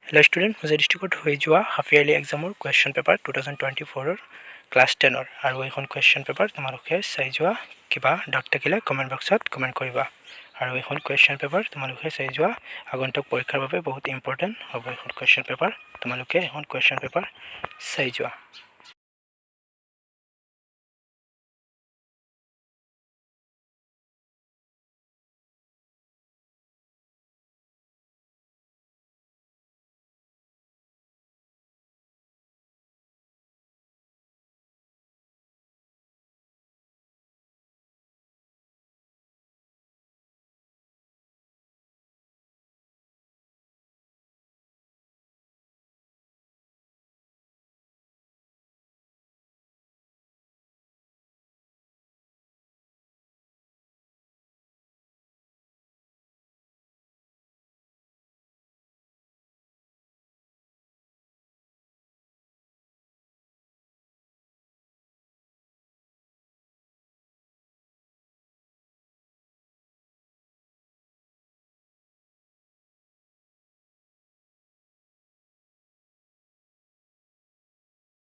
Hello student मुझे district हो जा half yearly examiner question paper 2024 class 10 और ये क्वेश्चन पेपर तुम्हारे चाई जा क्या डाउट थकिले कमेंट बक्सत कमेंट करिबा और ये क्वेश्चन पेपर तुम्हारे चाई जा आगंतुक परीक्षार बहुत इम्पर्टेन्ट हम ये क्वेश्चन पेपर तुम्हारे क्वेश्चन पेपर चाई जा।